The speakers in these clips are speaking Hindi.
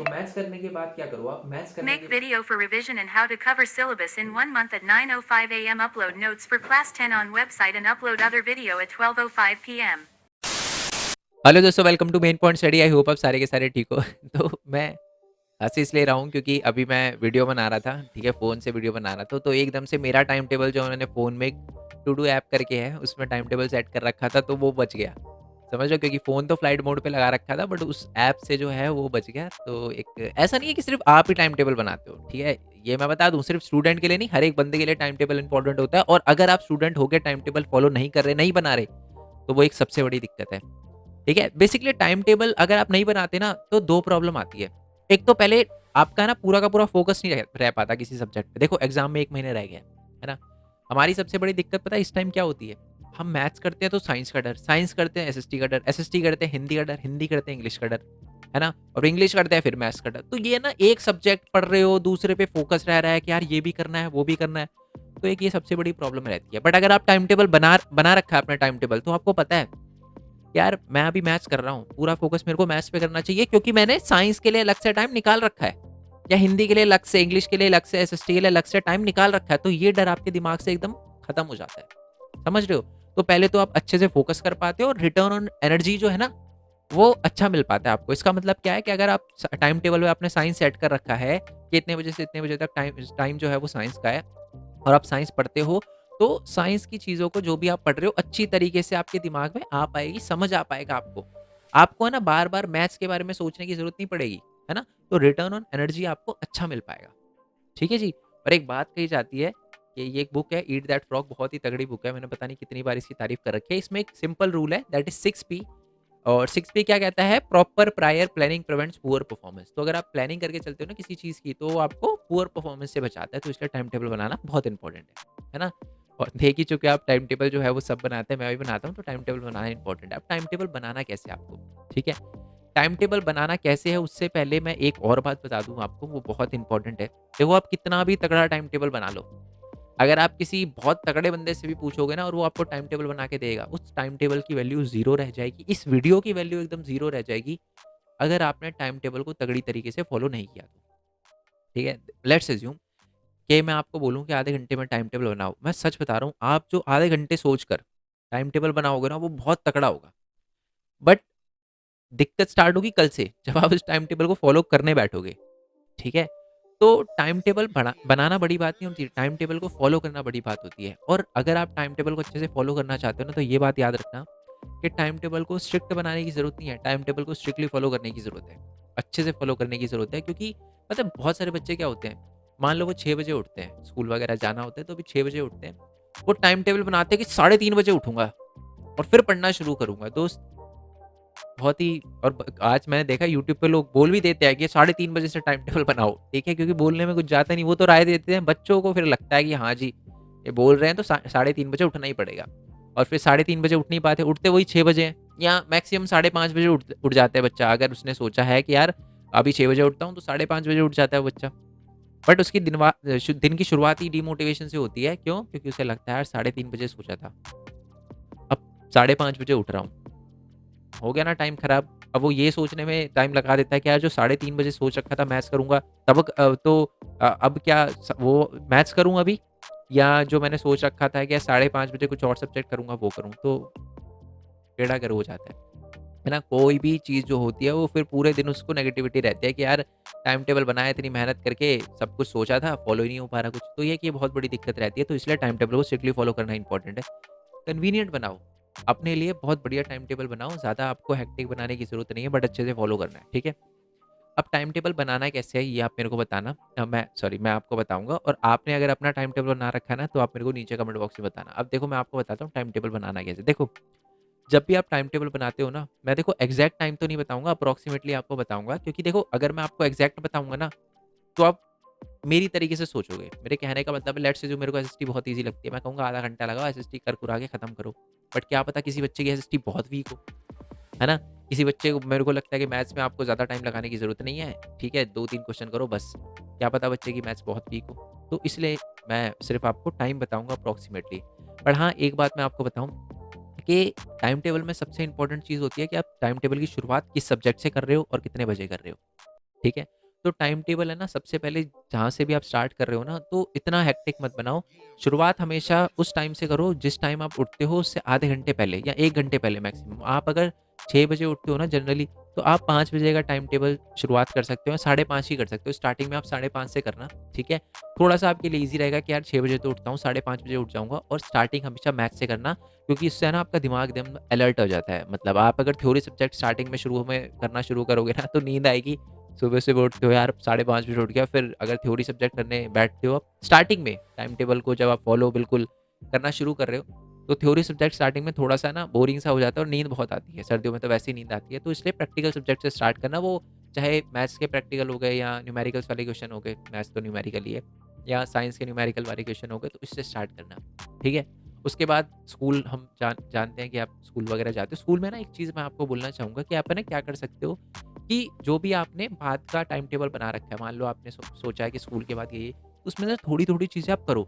तो मैथ्स करने के बाद क्या करो आप, मैथ्स करने Make के video for revision and how to cover syllabus in 1 month at 9:05 a.m. Upload notes for class 10 on website and upload other video at 12:05 p.m. Hello दोस्तों, welcome to Main Point Study. I hope आप सारे के सारे ठीक हो। तो मैं हँसी इसलिए रहा हूँ क्योंकि अभी मैं वीडियो बना रहा था, ठीक है, फ़ोन से वीडियो बना रहा था, तो एकदम से मेरा टाइम टेबल जो मैंने फ़ोन में एक टू डू ऐप करके है, उसमें टाइम टेबल सेट कर रखा था, तो वो बच गया। समझ रहे हो? क्योंकि फ़ोन तो फ्लाइट मोड पे लगा रखा था, बट उस ऐप से जो है वो बच गया। तो एक ऐसा नहीं है कि सिर्फ़ आप ही टाइम टेबल बनाते हो, ठीक है? ये मैं बता दूँ, सिर्फ़ स्टूडेंट के लिए नहीं, हर एक बंदे के लिए टाइम टेबल इम्पोर्टेंट होता है। और अगर आप स्टूडेंट होके टाइम टेबल फ़ॉलो नहीं कर रहे, नहीं बना रहे, तो वो एक सबसे बड़ी दिक्कत है। ठीक है? बेसिकली टाइम टेबल अगर आप नहीं बनाते ना, तो 2 प्रॉब्लम आती है। एक तो पहले आपका ना पूरा का पूरा फ़ोकस नहीं रह पाता किसी सब्जेक्ट पे। देखो, एग्ज़ाम में 1 महीने रह गए हैं, है ना? हमारी सबसे बड़ी दिक्कत पता है इस टाइम क्या होती है? हम मैथ्स करते हैं तो साइंस का डर, साइंस करते हैं एसएसटी का डर, एसएसटी करते हैं हिंदी का डर, हिंदी करते हैं इंग्लिश का डर, है ना? और इंग्लिश करते हैं फिर मैथ्स का डर। तो ये ना, एक सब्जेक्ट पढ़ रहे हो, दूसरे पे फ़ोकस रह रहा है कि यार ये भी करना है, वो भी करना है। तो एक ये सबसे बड़ी प्रॉब्लम रहती है। बट अगर आप टाइम टेबल बना बना रखा है, अपना टाइम टेबल, तो आपको पता है यार मैं अभी मैथ्स कर रहा हूँ, पूरा फ़ोकस मेरे को मैथ्स पे करना चाहिए क्योंकि मैंने साइंस के लिए अलग से टाइम निकाल रखा है, या हिंदी के लिए अलग से, इंग्लिश के लिए अलग से, एसएसटी के लिए अलग से टाइम निकाल रखा है। तो ये डर आपके दिमाग से एकदम खत्म हो जाता है। समझ रहे हो? तो पहले तो आप अच्छे से फ़ोकस कर पाते हो, और रिटर्न ऑन एनर्जी जो है ना, वो अच्छा मिल पाता है आपको। इसका मतलब क्या है कि अगर आप टाइम टेबल में आपने साइंस सेट कर रखा है कि इतने बजे से इतने बजे तक टाइम टाइम जो है वो साइंस का है, और आप साइंस पढ़ते हो, तो साइंस की चीज़ों को जो भी आप पढ़ रहे हो अच्छी तरीके से आपके दिमाग में आ पाएगी, समझ आ पाएगा आपको। आपको है ना बार-बार मैथ्स के बारे में सोचने की ज़रूरत नहीं पड़ेगी, है ना? तो रिटर्न ऑन एनर्जी आपको अच्छा मिल पाएगा। ठीक है जी? और एक बात कही जाती है कि ये एक बुक है, ईट दैट फ्रॉग, बहुत ही तगड़ी बुक है। मैंने पता नहीं कितनी बार इसकी तारीफ़ कर रखी है। इसमें एक सिंपल रूल है, दैट इज़ 6 पी। और 6 पे क्या कहता है? Proper prior planning prevents poor performance. तो अगर आप प्लानिंग करके चलते हो ना किसी चीज़ की, तो वो आपको पुअर परफॉर्मेंस से बचाता है। तो इसलिए टाइम टेबल बनाना बहुत इंपॉर्टेंट है ना? और देख ही चुके आप, टाइम टेबल जो है वो सब बनाते हैं, मैं भी बनाता हूँ, तो टाइम टेबल बनाना इंपॉर्टेंट है। अब टाइम टेबल बनाना कैसे है आपको, ठीक है? टाइम टेबल बनाना कैसे है, उससे पहले मैं एक और बात बता दूँ आपको, वो बहुत इंपॉर्टेंट है। देखो, आप कितना भी तगड़ा टाइम टेबल बना लो, अगर आप किसी बहुत तगड़े बंदे से भी पूछोगे ना, और वो आपको टाइम टेबल बना के देगा, उस टाइम टेबल की वैल्यू ज़ीरो रह जाएगी। इस वीडियो की वैल्यू एकदम ज़ीरो रह जाएगी, अगर आपने टाइम टेबल को तगड़ी तरीके से फॉलो नहीं किया तो। ठीक है? लेट्स अज़्यूम कि मैं आपको बोलूँ कि आधे घंटे में टाइम टेबल बनाओ। मैं सच बता रहा हूँ, आप जो आधे घंटे सोचकर टाइम टेबल बनाओगे ना, वो बहुत तगड़ा होगा। बट दिक्कत स्टार्ट होगी कल से, जब आप इस टाइम टेबल को फॉलो करने बैठोगे। ठीक है? तो टाइम टेबल बनाना बड़ी बात नहीं होती है, टाइम टेबल को फ़ॉलो करना बड़ी बात होती है। और अगर आप टाइम टेबल को अच्छे से फ़ॉलो करना चाहते हो ना, तो ये बात याद रखना कि टाइम टेबल को स्ट्रिक्ट बनाने की ज़रूरत नहीं है, टाइम टेबल को स्ट्रिक्टली फ़ॉलो करने की ज़रूरत है। अच्छे से फ़ॉलो करने की ज़रूरत है, क्योंकि पता है बहुत सारे बच्चे क्या होते हैं, मान लो वो 6 बजे उठते हैं, स्कूल वगैरह जाना होता है, तो अभी 6 बजे उठते हैं। वो टाइम टेबल बनाते हैं कि साढ़े 3 बजे उठूँगा और फिर पढ़ना शुरू करूँगा। दोस्त, बहुत ही, और आज मैंने देखा यूट्यूब पे लोग बोल भी देते हैं कि साढ़े 3 बजे से टाइम टेबल बनाओ, ठीक है? क्योंकि बोलने में कुछ जाता नहीं, वो तो राय देते हैं, बच्चों को फिर लगता है कि हाँ जी, ये बोल रहे हैं तो साढ़े 3 बजे उठना ही पड़ेगा। और फिर साढ़े 3 बजे उठ नहीं पाते, उठते वही 6 बजे हैं, या मैक्सिमम साढ़े 5 बजे उठ जाता है बच्चा। अगर उसने सोचा है कि यार अभी 6 बजे उठता हूँ, तो साढ़े 5 बजे उठ जाता है बच्चा। बट उसकी दिन की शुरुआत ही डिमोटिवेशन से होती है। क्यों? क्योंकि उसे लगता है यार साढ़े 3 बजे सोचा था, अब साढ़े 5 बजे उठ रहा हूँ। हो गया ना टाइम खराब। अब वो ये सोचने में टाइम लगा देता है कि यार जो साढ़े 3 बजे सोच रखा था मैथ्स करूँगा, अब क्या वो मैथ्स करूँ अभी, या जो मैंने सोच रखा था कि यार साढ़े 5 बजे कुछ और सब्जेक्ट करूँगा वो करूँ, तो टेढ़ा कर हो जाता है ना? कोई भी चीज़ जो होती है वो फिर पूरे दिन उसको नेगेटिविटी रहती है कि यार टाइम टेबल बनाया, इतनी मेहनत करके सब कुछ सोचा था, फॉलो ही नहीं हो पा रहा कुछ। तो ये कि ये बहुत बड़ी दिक्कत रहती है, तो इसलिए टाइम टेबल को स्ट्रिक्टली फॉलो करना इंपॉर्टेंट है। कन्वीनिएंट बनाओ, अपने लिए बहुत बढ़िया टाइम टेबल बनाओ, ज़्यादा आपको हेक्टिक बनाने की ज़रूरत नहीं है, बट अच्छे से फॉलो करना है, ठीक है? अब टाइम टेबल बनाना कैसे है, ये आप मेरे को बताना। मैं आपको बताऊँगा, और आपने अगर अपना टाइम टेबल बना रखा है ना, तो आप मेरे को नीचे कमेंट बॉक्स में बताना। अब देखो, मैं आपको बताता हूँ टाइम टेबल बनाना कैसे। देखो, जब भी आप टाइम टेबल बनाते हो ना, मैं देखो एग्ज़ैक्ट टाइम तो नहीं बताऊँगा, अप्रॉक्सिमेटली आपको बताऊँगा, क्योंकि देखो अगर मैं आपको एग्ज़ैक्ट बताऊँगा ना, तो आप मेरी तरीके से सोचोगे। मेरे कहने का मतलब है, लेट्स से जो मेरे को एसएसटी बहुत ईज़ी लगती है, मैं कहूँगा आधा घंटा लगाओ एसएसटी कर कुरा के खत्म करो। बट क्या पता किसी बच्चे की एसएसटी बहुत वीक हो, है ना? किसी बच्चे को, मेरे को लगता है कि मैथ्स में आपको ज़्यादा टाइम लगाने की ज़रूरत नहीं है, ठीक है? 2-3 क्वेश्चन करो बस। क्या पता बच्चे की मैथ्स बहुत वीक हो। तो इसलिए मैं सिर्फ़ आपको टाइम बताऊँगा अप्रॉक्सिमेटली। पर हाँ, एक बात मैं आपको बताऊँ कि टाइम टेबल में सबसे इम्पोर्टेंट चीज़ होती है कि आप टाइम टेबल की शुरुआत किस सब्जेक्ट से कर रहे हो और कितने बजे कर रहे हो। ठीक है? तो टाइम टेबल है ना, सबसे पहले जहाँ से भी आप स्टार्ट कर रहे हो ना, तो इतना हेक्टिक मत बनाओ। शुरुआत हमेशा उस टाइम से करो जिस टाइम आप उठते हो उससे आधे घंटे पहले या 1 घंटे पहले मैक्सिमम। आप अगर 6 बजे उठते हो ना जनरली, तो आप 5 बजे का टाइम टेबल शुरुआत कर सकते हो, 5:30 ही कर सकते हो। स्टार्टिंग में आप 5:30 से करना, ठीक है? थोड़ा-सा आपके लिए ईज़ी रहेगा कि यार 6 बजे तो उठता हूँ, 5:30 बजे उठ जाऊँगा, और स्टार्टिंग हमेशा मैथ्स से करना, क्योंकि इससे है ना आपका दिमाग एकदम अलर्ट हो जाता है। मतलब आप अगर थ्योरी सब्जेक्ट स्टार्टिंग में शुरू में करना शुरू करोगे ना, तो नींद आएगी। सुबह-सुबह उठते हो यार, 5:30 बजे उठ गया, फिर अगर थ्योरी सब्जेक्ट करने बैठते हो आप, स्टार्टिंग में टाइम टेबल को जब आप फॉलो बिल्कुल करना शुरू कर रहे हो, तो थ्योरी सब्जेक्ट स्टार्टिंग में थोड़ा-सा ना बोरिंग सा हो जाता है और नींद बहुत आती है। सर्दियों में तो वैसे ही नींद आती है, तो इसलिए प्रैक्टिकल सब्जेक्ट से स्टार्ट करना, वो चाहे मैथ्स के प्रैक्टिकल हो गए या न्यूमेरिकल्स वाले क्वेश्चन हो गए, मैथ्स तो न्यूमेरिकल ही है, या साइंस के न्यूमेरिकल वाले क्वेश्चन हो गए, तो इससे स्टार्ट करना, ठीक है? उसके बाद स्कूल, हम जानते हैं कि आप स्कूल वगैरह जाते हो। स्कूल में ना एक चीज़ मैं आपको बोलना चाहूँगा कि आप है ना क्या कर सकते हो कि जो भी आपने बाद का टाइम टेबल बना रखा है, मान लो आपने सोचा है कि स्कूल के बाद ये, तो उसमें से थोड़ी-थोड़ी चीज़ें आप करो।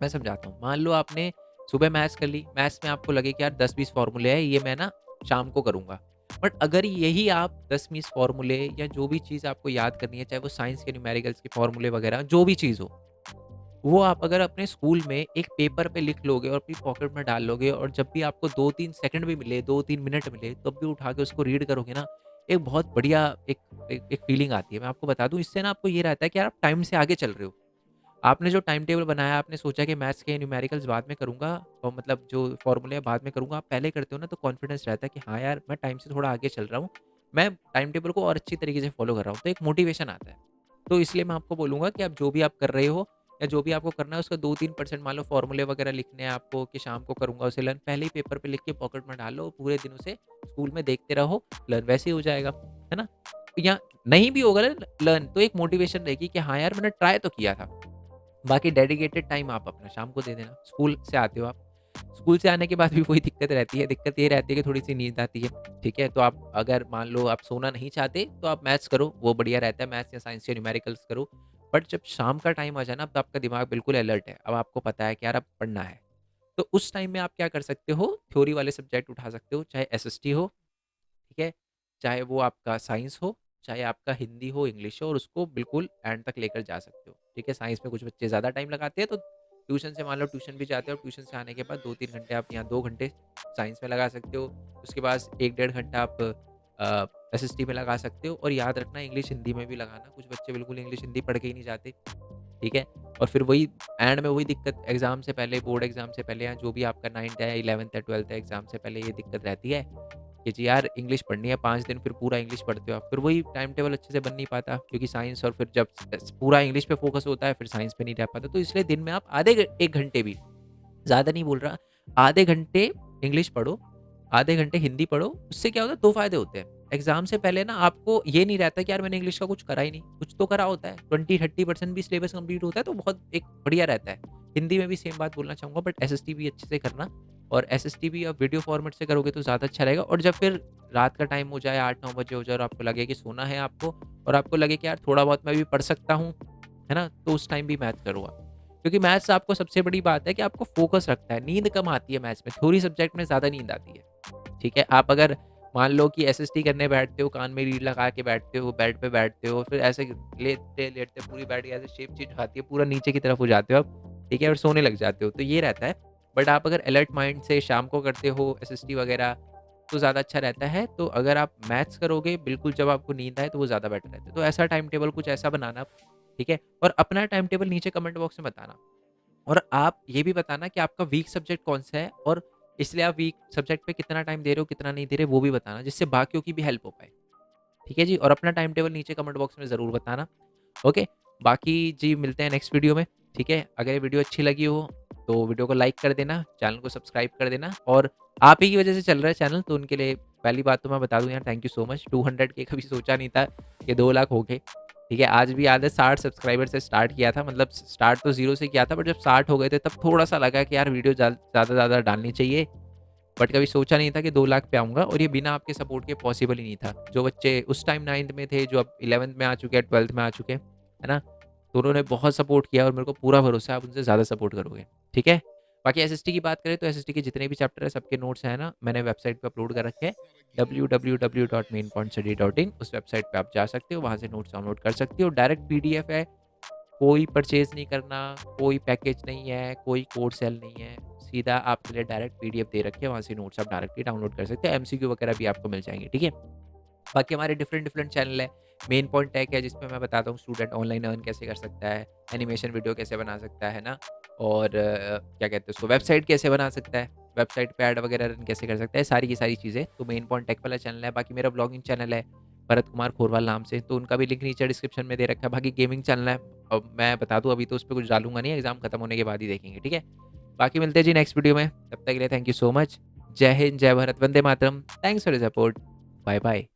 मैं समझाता हूँ। मान लो आपने सुबह मैथ्स कर ली, मैथ्स में आपको लगे कि यार 10-20 फ़ॉर्मूले हैं, ये मैं ना शाम को करूँगा। बट अगर यही आप 10-20 फ़ॉर्मूले या जो भी चीज़ आपको याद करनी है, चाहे वो साइंस के न्यूमेरिकल्स के फ़ॉर्मूले वगैरह जो भी चीज़ हो, वो आप अगर अपने स्कूल में एक पेपर पे लिख लोगे और अपनी पॉकेट में डाल लोगे, और जब भी आपको 2-3 सेकंड भी मिले, 2-3 मिनट मिले, तब भी उठा के उसको रीड करोगे ना, एक बहुत बढ़िया एक एक फ़ीलिंग आती है। मैं आपको बता दूँ, इससे ना आपको ये रहता है कि यार आप टाइम से आगे चल रहे हो। आपने जो टाइम टेबल बनाया, आपने सोचा कि मैथ्स के न्यूमेरिकल्स बाद में करूँगा, और मतलब जो फ़ॉर्मूले हैं बाद में करूँगा, आप पहले करते हो ना, तो कॉन्फिडेंस रहता है कि हाँ यार, मैं टाइम से थोड़ा आगे चल रहा हूँ। मैं टाइम टेबल को और अच्छी तरीके से फ़ॉलो कर रहा हूँ, तो एक मोटिवेशन आता है। तो इसलिए मैं आपको बोलूँगा कि आप जो भी आप कर रहे हो या जो भी आपको करना है, उसका 2-3% मान लो फ़ॉर्मूले वगैरह लिखने हैं आपको कि शाम को करूँगा उसे लर्न, पहले ही पेपर पे लिख के पॉकेट में डाल लो, पूरे दिन उसे स्कूल में देखते रहो, लर्न वैसे ही हो जाएगा, है ना? या नहीं भी होगा लर्न, तो एक मोटिवेशन रहेगी कि हाँ यार, मैंने ट्राई तो किया था। बाकी डेडिकेटेड टाइम आप अपना शाम को दे देना। स्कूल से आते हो आप, स्कूल से आने के बाद भी वही दिक्कत रहती है। दिक्कत ये रहती है कि थोड़ी-सी नींद आती है, ठीक है? तो आप अगर मान लो आप सोना नहीं चाहते, तो आप मैथ्स करो, वो बढ़िया रहता है। मैथ्स या साइंस या न्यूमेरिकल्स करो। बट जब शाम का टाइम आ जाए ना, तो आपका दिमाग बिल्कुल अलर्ट है। अब आपको पता है कि यार अब पढ़ना है। तो उस टाइम में आप क्या कर सकते हो, थ्योरी वाले सब्जेक्ट उठा सकते हो, चाहे एसएसटी हो, ठीक है? चाहे वो आपका साइंस हो, चाहे आपका हिंदी हो, इंग्लिश हो, और उसको बिल्कुल एंड तक लेकर जा सकते हो, ठीक है? साइंस में कुछ बच्चे ज़्यादा टाइम लगाते हैं, तो ट्यूशन से मान लो ट्यूशन भी जाते हो, ट्यूशन से आने के बाद 2-3 घंटे आप, या 2 घंटे साइंस में लगा सकते हो। उसके बाद 1 डेढ़ घंटा आप एसएसटी में लगा सकते हो, और याद रखना इंग्लिश हिंदी में भी लगाना। कुछ बच्चे बिल्कुल इंग्लिश हिंदी पढ़ के ही नहीं जाते, ठीक है? और फिर वही एंड में वही दिक्कत, एग्ज़ाम से पहले, बोर्ड एग्ज़ाम से पहले, या जो भी आपका 9th है, 11th है, 12th है, एग्ज़ाम से पहले ये दिक्कत रहती है कि जी यार, इंग्लिश पढ़नी है 5 दिन, फिर पूरा इंग्लिश पढ़ते हो आप। फिर वही टाइम टेबल अच्छे से बन नहीं पाता, क्योंकि साइंस, और फिर जब पूरा इंग्लिश पे फ़ोकस होता है, फिर साइंस पे नहीं रह पाता। तो इसलिए दिन में आप आधे 1 घंटे भी, ज़्यादा नहीं बोल रहा, आधे घंटे इंग्लिश पढ़ो, आधे घंटे हिंदी पढ़ो। उससे क्या होता है, 2 फ़ायदे होते हैं। एग्ज़ाम से पहले ना आपको ये नहीं रहता कि यार मैंने इंग्लिश का कुछ करा ही नहीं, कुछ तो करा होता है। 20-30% भी सिलेबस कंप्लीट होता है, तो बहुत एक बढ़िया रहता है। हिंदी में भी सेम बात बोलना चाहूँगा, बट एसएसटी भी अच्छे से करना, और एसएसटी भी आप वीडियो फॉर्मेट से करोगे तो ज़्यादा अच्छा रहेगा। और जब फिर रात का टाइम हो जाए, 8-9 बजे हो जाए, और आपको लगे कि सोना है आपको, और आपको लगे कि यार थोड़ा बहुत मैं भी पढ़ सकता हूँ, है ना? तो उस टाइम भी मैथ करो आप। क्योंकि मैथ्स आपको सबसे बड़ी बात है कि आपको फ़ोकस रखता है, नींद कम आती है मैथ्स में, थ्योरी सब्जेक्ट में ज़्यादा नींद आती है, ठीक है? आप अगर मान लो कि एसएसटी करने बैठते हो, कान में रीड लगा के बैठते हो, बेड पे बैठते हो, फिर ऐसे लेटते-लेटते पूरी बेड की ऐसे शेप चेंज आती है, पूरा नीचे की तरफ हो जाते हो आप, ठीक है? और सोने लग जाते हो, तो ये रहता है। बट आप अगर अलर्ट माइंड से शाम को करते हो एसएसटी वगैरह, तो ज़्यादा अच्छा रहता है। तो अगर आप मैथ्स करोगे बिल्कुल जब आपको नींद आए, तो वो ज़्यादा बेटर रहता है। तो ऐसा टाइम टेबल कुछ ऐसा बनाना आप, ठीक है? और अपना टाइम टेबल नीचे कमेंट बॉक्स में बताना। और आप ये भी बताना कि आपका वीक सब्जेक्ट कौन-सा है, और इसलिए आप वीक सब्जेक्ट पे कितना टाइम दे रहे हो, कितना नहीं दे रहे, वो भी बताना, जिससे बाकियों की भी हेल्प हो पाए। ठीक है जी? और अपना टाइम टेबल नीचे कमेंट बॉक्स में ज़रूर बताना। ओके? बाकी जी मिलते हैं नेक्स्ट वीडियो में, ठीक है? अगर ये वीडियो अच्छी लगी हो, तो वीडियो को लाइक कर देना, चैनल को सब्सक्राइब कर देना, और आप ही की वजह से चल रहा है चैनल, तो उनके लिए पहली बात तो मैं बता दूँ यार, थैंक यू सो मच। 200 के कभी सोचा नहीं था कि 2 लाख हो गए। ठीक है? आज भी याद है 60 सब्सक्राइबर से स्टार्ट किया था, मतलब स्टार्ट तो 0 से किया था, बट जब 60 हो गए थे तब थोड़ा-सा लगा कि यार वीडियो ज़्यादा से ज़्यादा डालनी चाहिए। बट कभी सोचा नहीं था कि 2 लाख पे आऊँगा, और ये बिना आपके सपोर्ट के पॉसिबल ही नहीं था। जो बच्चे उस टाइम 9th में थे, जो अब 11th में आ चुके हैं, 12th में आ चुके हैं, है ना? तो उन्होंने बहुत सपोर्ट किया, और मेरे को पूरा भरोसा है आप उनसे ज़्यादा सपोर्ट करोगे। ठीक है? बाकी एसएसटी की बात करें तो एसएसटी के जितने भी चैप्टर है सबके नोट्स हैं ना मैंने वेबसाइट पे अपलोड कर रखे हैं www.mainpointstudy.in। उस वेबसाइट पे आप जा सकते हो, वहाँ से नोट्स डाउनलोड कर सकते हो। डायरेक्ट पीडीएफ है, कोई परचेज नहीं करना, कोई पैकेज नहीं है, कोई कोड सेल नहीं है, सीधा आपके लिए डायरेक्ट पीडीएफ दे रखे हैं, वहाँ से नोट्स आप डायरेक्टली डाउनलोड कर सकते हो। एमसीक्यू वगैरह भी आपको मिल जाएंगे, ठीक है। बाकी हमारे डिफरेंट डिफरेंट चैनल है। मेन पॉइंट टेक है जिसमें मैं बताता हूँ स्टूडेंट ऑनलाइन अर्न कैसे कर सकता है, एनिमेशन वीडियो कैसे बना सकता है ना, और क्या कहते हैं उसको, वेबसाइट कैसे बना सकता है, वेबसाइट पे ऐड वगैरह रन कैसे कर सकता है, सारी की सारी चीज़ें। तो मेन पॉइंट टेक वाला चैनल है। बाकी मेरा ब्लॉगिंग चैनल है भरत कुमार खोरवाल नाम से, तो उनका भी लिंक नीचे डिस्क्रिप्शन में दे रखा है। बाकी गेमिंग चैनल है, अब मैं बता दूँ अभी तो उस पर कुछ डालूंगा नहीं, एग्जाम खत्म होने के बाद ही देखेंगे, ठीक है। बाकी मिलते हैं जी नेक्स्ट वीडियो में, तब तक के लिए थैंक यू सो मच। जय हिंद, जय भारत, वंदे मातरम। Thanks for the support, bye bye.